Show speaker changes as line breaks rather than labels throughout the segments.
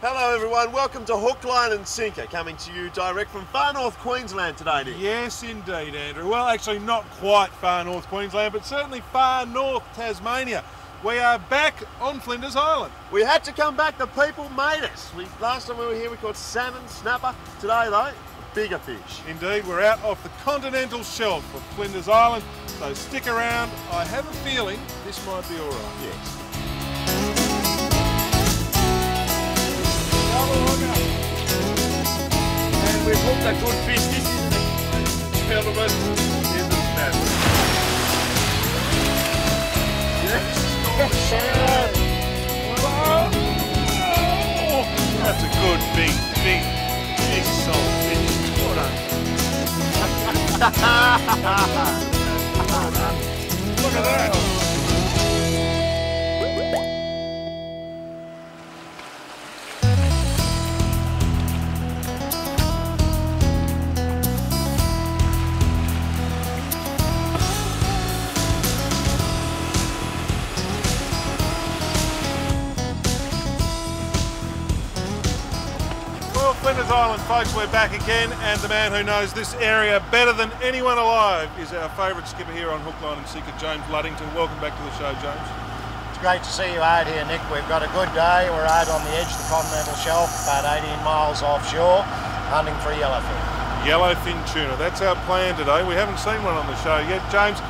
Hello everyone, welcome to Hook, Line and Sinker, coming to you direct from far north Queensland today, Nick.
Yes indeed, Andrew. Well, actually not quite far north Queensland, but certainly far north Tasmania. We are back on Flinders Island.
We had to come back, the people made us. Last time we were here we caught salmon, snapper. Today though, bigger fish.
Indeed, we're out off the continental shelf of Flinders Island, so stick around. I have a feeling this might be alright.
Yes. And we've hooked a good fish. This is the element in the snapper. Yes.
Oh, that's a good big salt fish. Look at that. Flinders Island, folks, we're back again, and the man who knows this area better than anyone alive is our favourite skipper here on Hook, Line and Sinker, James Luddington. Welcome back to the show, James.
It's great to see you out here, Nick. We've got a good day. We're out on the edge of the continental shelf, about 18 miles offshore, hunting for yellowfin.
Yellowfin tuna, that's our plan today. We haven't seen one on the show yet. James,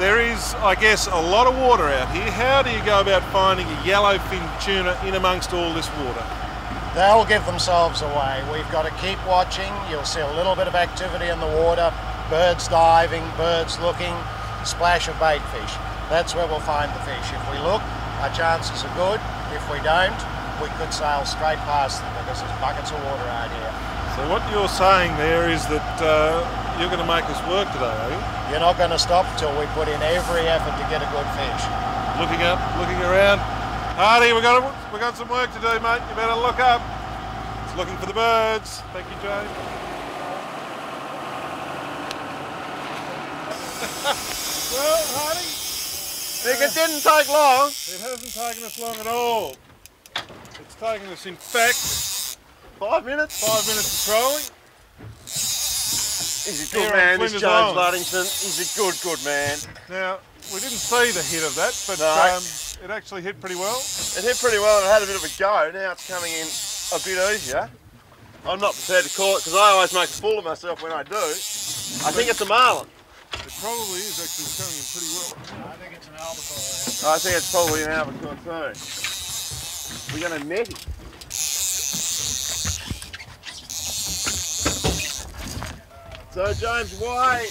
there is, I guess, a lot of water out here. How do you go about finding a yellowfin tuna in amongst all this water?
They'll give themselves away. We've got to keep watching. You'll see a little bit of activity in the water, birds diving, birds looking, splash of bait fish. That's where we'll find the fish. If we look, our chances are good. If we don't, we could sail straight past them because there's buckets of water out here.
So what you're saying there is that you're going to make us work today, are you?
You're not going to stop till we put in every effort to get a good fish.
Looking up, looking around. Hardy, we got some work to do, mate. You better look up. It's looking for the birds. Thank you, James. Well, Hardy,
Nick, it didn't take long.
It hasn't taken us long at all. It's taken us, in fact,
5 minutes.
5 minutes of trolling.
He's a good man, this James Luddington. He's a good man.
Now, we didn't see the hit of that, but
no.
It actually hit pretty well.
It hit pretty well and it had a bit of a go. Now it's coming in a bit easier. I'm not prepared to call it because I always make a fool of myself when I do. I think it's a marlin.
It probably is actually coming in pretty well.
I think it's an albacore.
I think it's probably an albacore too. We're going to net him. So James, why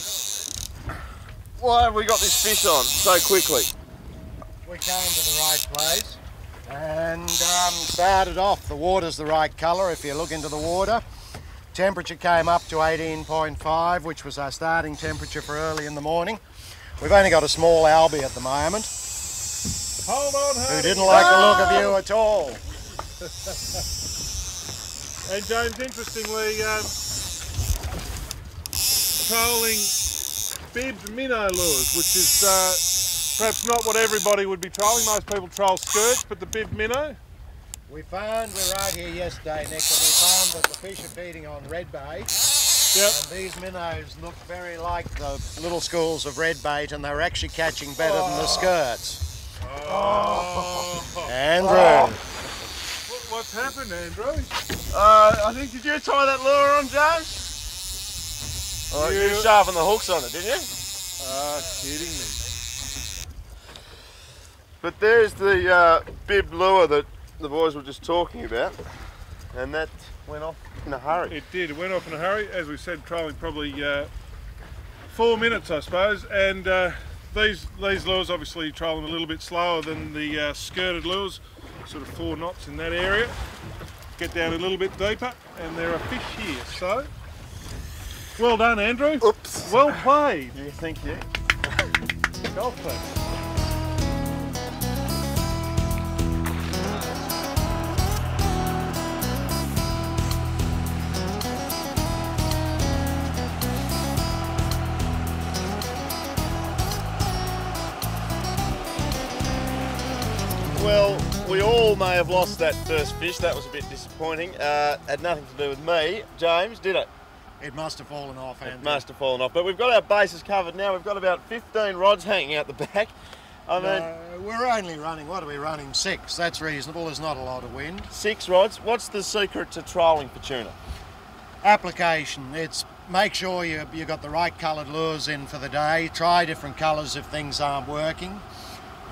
have we got this fish on so quickly?
We came to the right place and started off. The water's the right colour if you look into the water. Temperature came up to 18.5, which was our starting temperature for early in the morning. We've only got a small albie at the moment.
Hold on, Hardy.
Who didn't like the look of you at all.
And James, interestingly, trolling bibbed minnow lures, which is perhaps not what everybody would be trolling. Most people troll skirts, but the bibbed minnow?
We were out here yesterday, Nick, and we found that the fish are feeding on red bait.
Yep.
And these minnows look very like the little schools of red bait, and they're actually catching better than the skirts. Andrew.
What's happened, Andrew?
I think, did you tie that lure on, James? Oh, you sharpened the hooks on it, didn't you?
Kidding me.
But there's the bib lure that the boys were just talking about, and that went off in a hurry.
It did. It went off in a hurry. As we said, trolling probably 4 minutes, I suppose. And these lures obviously troll them a little bit slower than the skirted lures, sort of 4 knots in that area. Get down a little bit deeper, and there are fish here. So, well done, Andrew.
Oops.
Well played.
Yeah, thank you.
Golf club.
Well, we all Paul may have lost that first fish. That was a bit disappointing. Had nothing to do with me, James, did it?
It must have fallen off, Andrew.
It must have fallen off. But we've got our bases covered now. We've got about 15 rods hanging out the back. I mean,
we're only running, what are we running? 6. That's reasonable. There's not a lot of wind.
6 rods. What's the secret to trolling for tuna?
Application. It's make sure you've got the right coloured lures in for the day. Try different colours if things aren't working.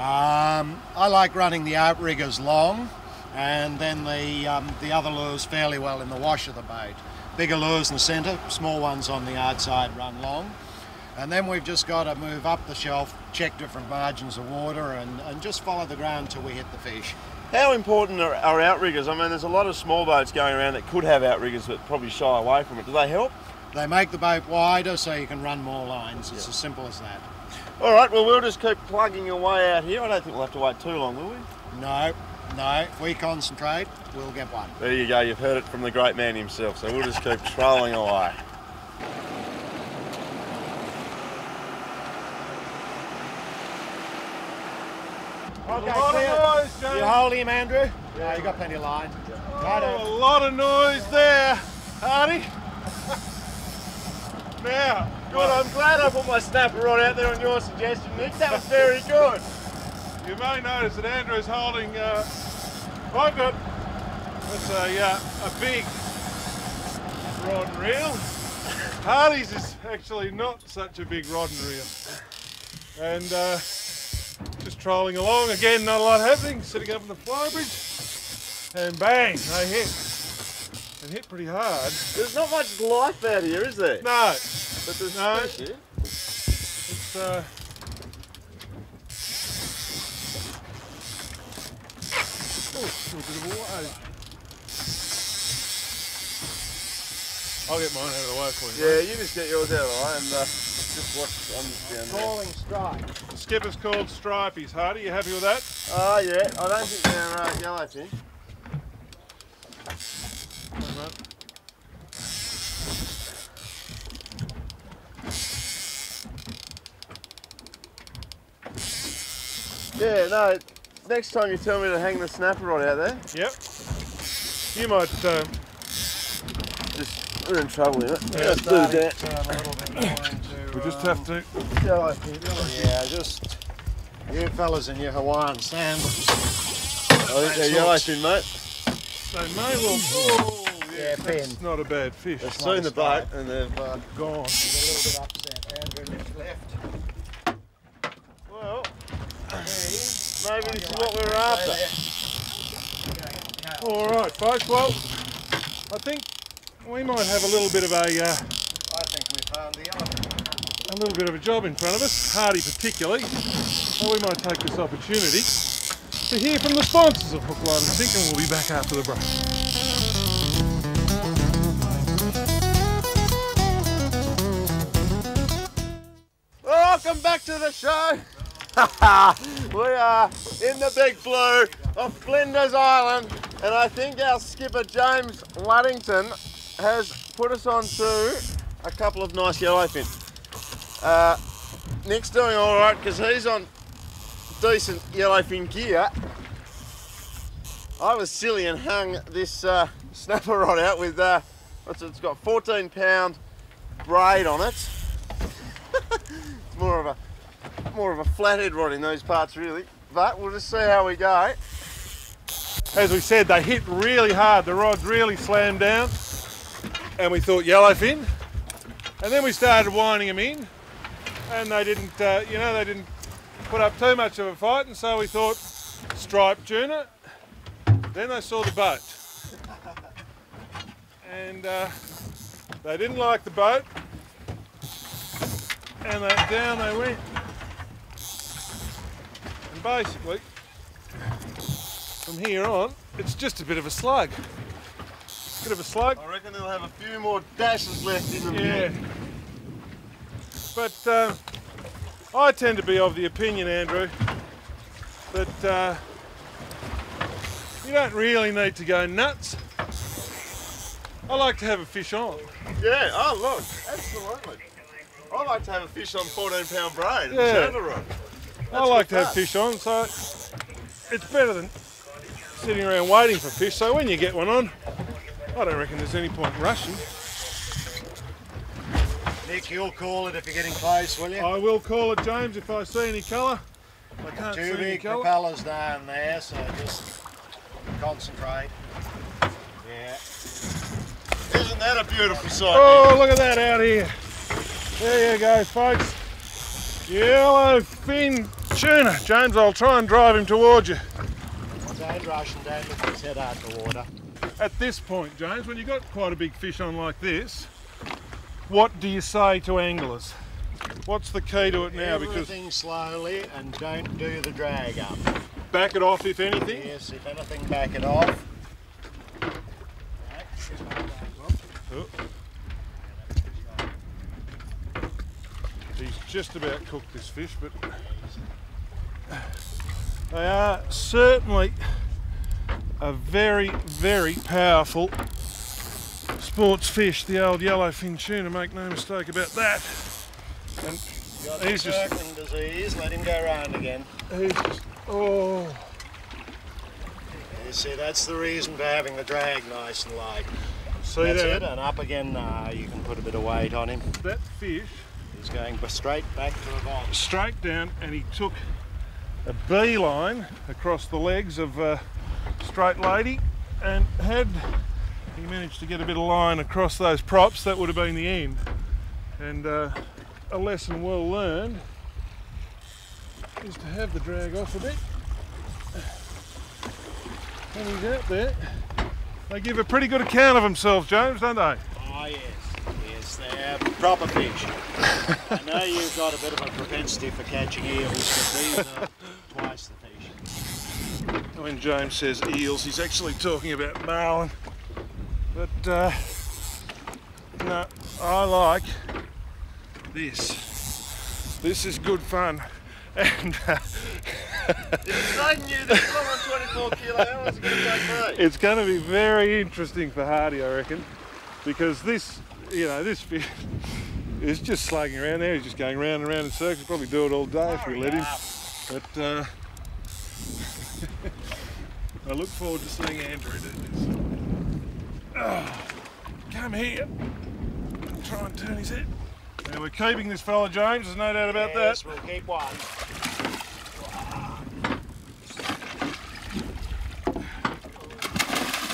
I like running the outriggers long, and then the other lures fairly well in the wash of the boat. Bigger lures in the centre, small ones on the outside run long. And then we've just got to move up the shelf, check different margins of water, and just follow the ground till we hit the fish.
How important are outriggers? I mean, there's a lot of small boats going around that could have outriggers but probably shy away from it. Do they help?
They make the boat wider so you can run more lines. It's as simple as that.
All right, well, we'll just keep plugging away out here. I don't think we'll have to wait too long, will we?
No. If we concentrate, we'll get one.
There you go, you've heard it from the great man himself, so we'll just keep trolling away.
Okay,
A lot of noise, James.
You hold him, Andrew? Yeah, you got plenty of line.
Oh, a lot of noise there, Hardy. Now,
Good, I'm glad I put my snapper rod out there on your suggestion, Nick. That was very good.
you may notice that Andrew's holding, I've got, that's a big rod and reel. Hardy's is actually not such a big rod and reel. And just trolling along, again, not a lot happening, sitting up in the flybridge, and bang, they hit. And hit pretty hard.
There's not much life out here, is there?
No.
But there's
No.
fish here.
It's oh, a bit of water. I'll get mine out of the way for you.
Yeah,
mate.
you just get yours out of the way and just watch. I'm just down there.
Calling strike.
The skipper's called stripeys. Hardy, you happy with that?
Oh yeah, I don't think they're yellowfin.
Hang on.
Yeah, no. Next time you tell me to hang the snapper rod out there,
Yep. You might.
just we're in trouble here. Let's do that.
Turn a little bit more into,
We just have to.
Yellowfin.
Yeah, just you fellas in your Hawaiian sandals.
I think they're yellowfin, mate.
They may well. Oh,
Yeah,
that's
pin.
not a bad fish.
They've seen the boat and they've
Gone.
A little bit upset. Andrew left left.
well, maybe this is what we're after.
All right, folks. Well, I think we might have a little bit of
I think we found the elephant.
a little bit of a job in front of us, Hardy particularly. So we might take this opportunity to hear from the sponsors of Hook, Line and Sinker, and we'll be back after the break.
Welcome back to the show. We are in the big blue of Flinders Island, and I think our skipper James Luddington has put us on to a couple of nice yellowfin. Nick's doing all right because he's on decent yellowfin gear. I was silly and hung this snapper rod out with it's got 14-pound braid on it. More of a flathead rod in those parts, really. But we'll just see how we go.
As we said, they hit really hard. The rods really slammed down, and we thought yellowfin. And then we started winding them in, and they didn't, they didn't put up too much of a fight. And so we thought striped tuna. Then they saw the boat, and they didn't like the boat. And down they went. And basically, from here on, it's just a bit of a slug. Bit of a slug.
I reckon they'll have a few more dashes left in them.
Yeah. But I tend to be of the opinion, Andrew, that you don't really need to go nuts. I like to have a fish on.
Yeah, oh look, absolutely. I like to have a fish on 14-pound braid,
Yeah.
and rod.
I like to have fish on, so it's better than sitting around waiting for fish, so when you get one on, I don't reckon there's any point rushing.
Nick, you'll call it if you're getting close, will you?
I will call it, James, if I see any colour. I can't see
Two
any
big
colour.
propellers down there, so just concentrate. Yeah.
Isn't that a beautiful sight?
Oh, look at that out here. There you go, folks. Yellowfin tuna. James, I'll try and drive him towards you.
Don't rush and don't lift his head out of the water.
At this point, James, when you've got quite a big fish on like this, what do you say to anglers? What's the key to it now?
Everything slowly and don't do the drag up.
Back it off if anything?
Yes, if anything, back it off.
Oh. He's just about cooked this fish, but they are certainly a very, very powerful sports fish, the old yellowfin tuna, make no mistake about that. And he's just
circling disease, let him go round again.
He's just, oh.
You see, that's the reason for having the drag nice and light.
See
That's
that?
it, and up again, you can put a bit of weight on him.
That fish
He's going straight back to the bottom.
straight down, and he took a beeline across the legs of a straight lady, and had he managed to get a bit of line across those props, that would have been the end. And a lesson well learned is to have the drag off a bit. When he's out there, they give a pretty good account of themselves, James, don't they?
Oh yes, yes, they're proper fish. I know you've got a bit of a propensity for catching eels, but these are twice the fish.
When James says eels, he's actually talking about marlin. But no, I like this. This is good fun. And
It's taking you this long on 24 kilo. How long is it going to take me?
it's going to be very interesting for Hardy, I reckon, because this, you know, this fish is just slugging around there. He's just going round and round in circles. He'll probably do it all day if we let him. But I look forward to seeing Andrew do this. Oh, come here and try and turn his head. Now we're keeping this fella, James, there's no doubt about
Yes,
that.
we'll keep one.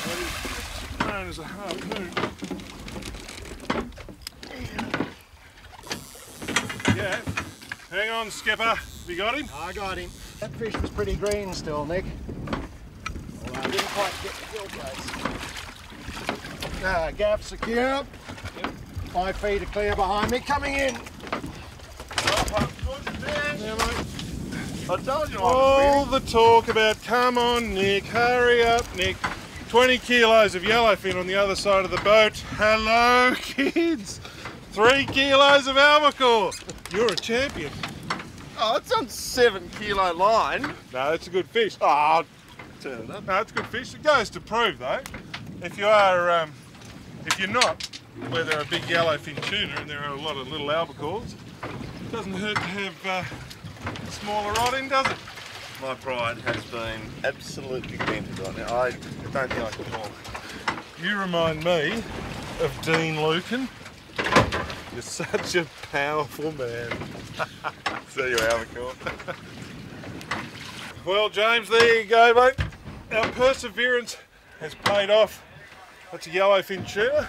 That is known as a harpoon. Yeah, hang on, skipper. Have you got him?
I got him. That fish was pretty green still, Nick. Well, I didn't quite get the gill place. Gap secure. Yep. 5 feet are clear behind me. Coming in.
Yeah, mate.
I told you I was
All the talk about, come on Nick, hurry up Nick. 20 kilos of yellowfin on the other side of the boat. Hello kids. 3 kilos of albacore. You're a champion.
Oh, it's on 7 kilo line.
No, it's a good fish.
Oh, turn it up.
No, it's a good fish. It goes to prove though, if you are, if you're not, where there are big yellowfin tuna and there are a lot of little albacores, it doesn't hurt to have a smaller rod in, does it?
My pride has been absolutely dented right now. I don't think I can talk.
You remind me of Dean Lucan.
You're such a powerful man. See you, albacore.
Well, James, there you go, mate. Our perseverance has paid off. That's a yellowfin tuna.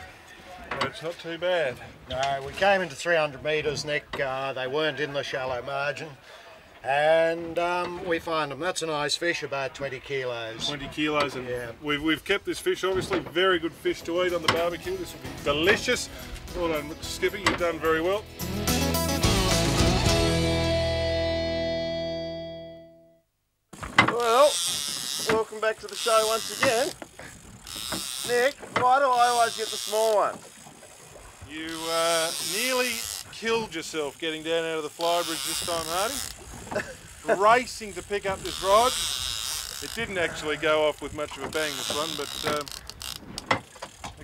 It's not too bad.
No, we came into 300 metres, Nick. They weren't in the shallow margin. And we find them. That's a nice fish, about 20 kilos.
20 kilos, and
Yeah.
we've kept this fish, obviously, very good fish to eat on the barbecue. This will be delicious. Well done, Skipper, you've done very well.
Well, welcome back to the show once again. Nick, why do I always get the small one?
You nearly killed yourself getting down out of the flybridge this time, Hardy. Racing to pick up this rod. It didn't actually go off with much of a bang, this one, but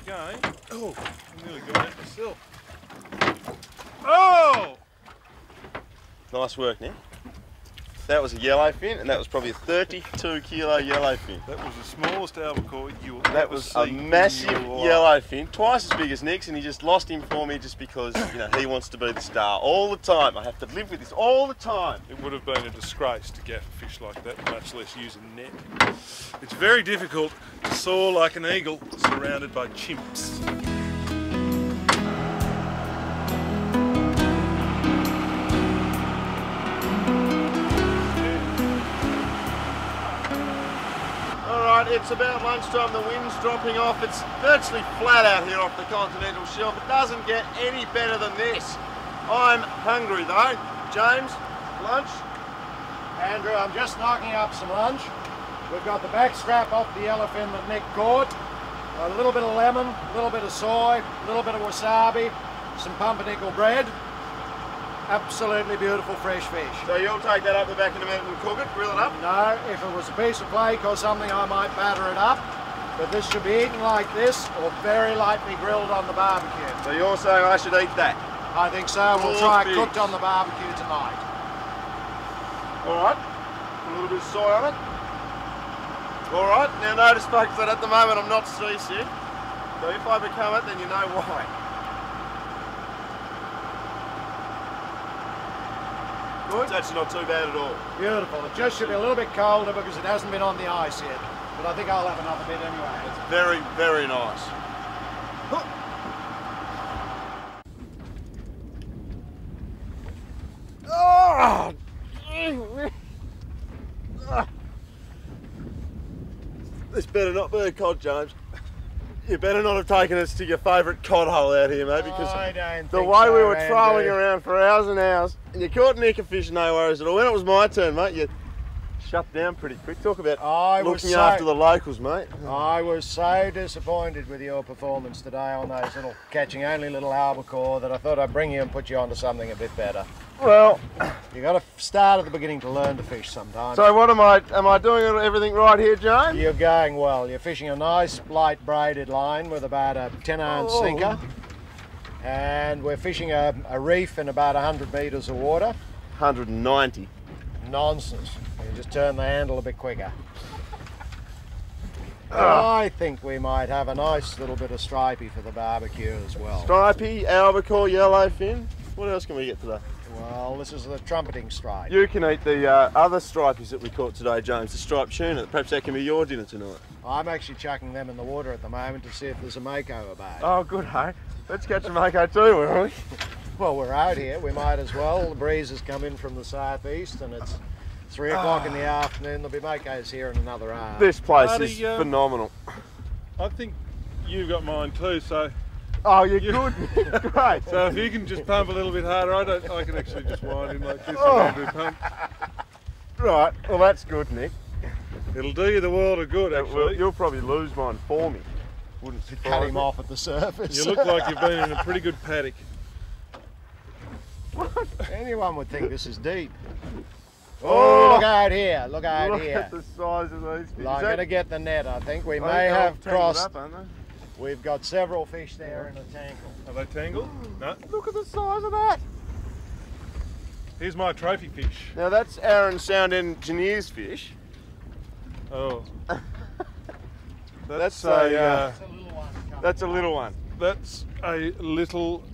again, oh, I nearly got it myself. Oh!
Nice work, Nick. That was a yellowfin, and that was probably a 32 kilo yellowfin.
That was the smallest albacore you will
That
ever
was
see
a
in
massive
your life.
yellowfin, twice as big as Nick's, and he just lost him for me just because, you know, he wants to be the star all the time. I have to live with this all the time.
It would have been a disgrace to gaff a fish like that, much less use a net. It's very difficult to soar like an eagle surrounded by chimps.
It's about lunchtime, the wind's dropping off. It's virtually flat out here off the continental shelf. It doesn't get any better than this. I'm hungry though. James, lunch?
Andrew, I'm just knocking up some lunch. We've got the back strap off the yellowfin that Nick caught, a little bit of lemon, a little bit of soy, a little bit of wasabi, some pumpernickel bread. Absolutely beautiful fresh fish.
So you'll take that up the back in a minute and cook it, grill it up?
No, if it was a piece of flake or something, I might batter it up. But this should be eaten like this or very lightly grilled on the barbecue.
So you're saying I should eat that?
I think so. We'll try it cooked on the barbecue tonight.
Alright, a little bit of soy on it. Alright, now notice folks that at the moment I'm not seasick. So if I become it, then you know why. Good. It's actually not too bad at all.
Beautiful. It just should be a little bit colder because it hasn't been on the ice yet. But I think I'll have another bit anyway.
It's very, very nice. Oh! This better not be a cod, James. You better not have taken us to your favourite cod hole out here, mate, because the way we were trolling around for hours and hours, and you caught Nick a fish, no worries at all. When it was my turn, mate, you shut down pretty quick. Talk about looking after the locals, mate.
I was so disappointed with your performance today on those little catching only little albacore that I thought I'd bring you and put you onto something a bit better.
Well,
you got to start at the beginning to learn to fish sometimes.
So what am I doing everything right here, James?
You're going well. You're fishing a nice light braided line with about a 10-ounce sinker. And we're fishing a reef in about 100 metres of water.
190.
Nonsense. You just turn the handle a bit quicker. I think we might have a nice little bit of stripey for the barbecue as well.
Stripey, albacore, yellowfin. What else can we get today?
Well, this is the trumpeting stripe.
You can eat the other stripies that we caught today, James, the striped tuna. Perhaps that can be your dinner tonight.
I'm actually chucking them in the water at the moment to see if there's a mako about.
Oh, good, hey? Let's catch a mako too, won't we?
Well, we're out here. We might as well. The breeze has come in from the southeast and it's 3 o'clock in the afternoon. There'll be makos here in another hour.
This place is phenomenal.
I think you've got mine too, so...
Oh, you're good. Great.
So if you can just pump a little bit harder, I can actually just wind in like this and Andrew pump.
Right, well that's good, Nick.
It'll do you the world of good, actually.
You'll probably lose mine for me. Wouldn't
cut him off at the surface.
You look like you've been in a pretty good paddock.
Anyone would think this is deep. Oh, look out here, look out here.
Look at the size of these fish.
I'm going to get the net, I think. We may have crossed. We've got several fish there in a tangle.
Are they tangled? No.
Look at the size of that.
Here's my trophy fish.
Now that's Aaron's sound engineer's fish.
Oh.
That's a
little one.
That's a little one.
That's a little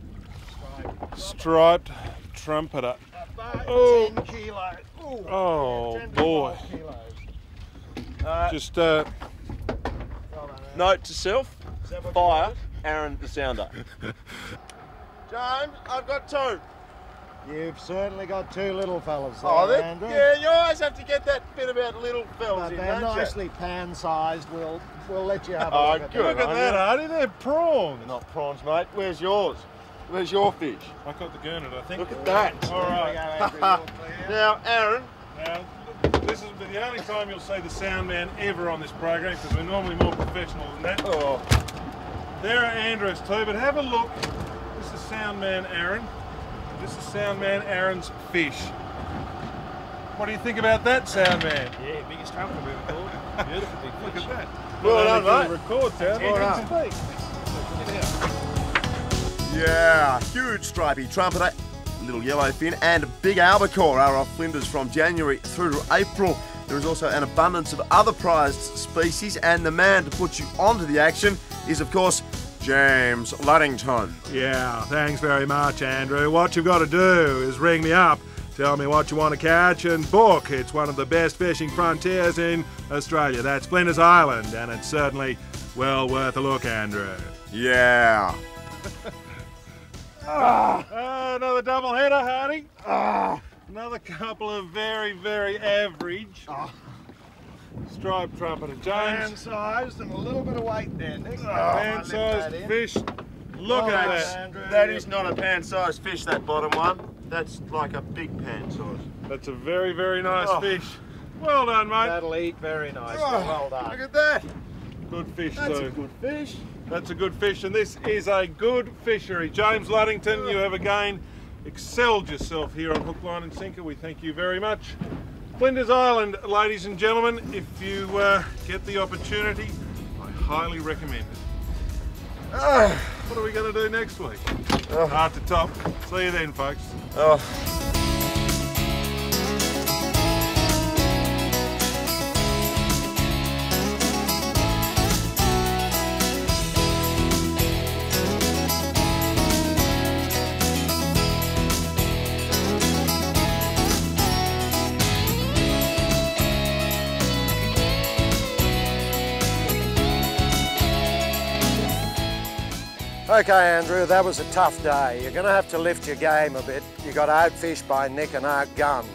striped trumpeter.
Oh, 10 kilos. Ooh,
oh
10
boy.
Kilos.
Just
note to self, fire Aaron the sounder. James, I've got 2.
You've certainly got 2 little fellas there,
Oh,
Andrew.
yeah, you always have to get that bit about little fellas
But
in,
they're
don't
nicely pan-sized. We'll let you have a
Oh,
look at
good.
them.
look at that, Artie. They're prawns.
They're not prawns, mate. Where's yours? Where's your fish?
I caught the gurnard, I think.
Look at that.
All right.
Now, Aaron.
Now, this is the only time you'll see the sound man ever on this program because we're normally more professional than that.
Oh.
There are Andrews too, but have a look. This is sound man Aaron. This is sound man Aaron's fish. What do you think about that, sound man?
Yeah, biggest trumpeter we've caught. Beautiful big
Look
fish.
at that.
Well done, mate.
Record, sound.
Well done. Yeah, huge stripey trumpeter, little yellowfin, and big albacore are off Flinders from January through to April. There is also an abundance of other prized species, and the man to put you onto the action is, of course, James Luddington.
Yeah, thanks very much, Andrew. What you've got to do is ring me up, tell me what you want to catch, and book. It's one of the best fishing frontiers in Australia. That's Flinders Island, and it's certainly well worth a look, Andrew.
Yeah.
Another double header, Hardy. Another couple of very, very average striped trumpeter. James.
Hand-sized and a little bit of weight there, Nick.
Pan-sized fish. Look at that.
Andrew.
That is not a pan-sized fish, that bottom one. That's like a big pan size.
That's a very, very nice fish. Well done, mate.
That'll eat very nicely. Well done.
Look at that.
Good fish,
That's
too.
a good fish.
That's a good fish, and this is a good fishery. James Luddington, you have again excelled yourself here on Hook, Line and Sinker. We thank you very much. Flinders Island, ladies and gentlemen, if you get the opportunity, I highly recommend it. What are we going to do next week? Hard to top. See you then, folks.
Okay, Andrew, that was a tough day. You're going to have to lift your game a bit. You got outfished by Nick and outgunned.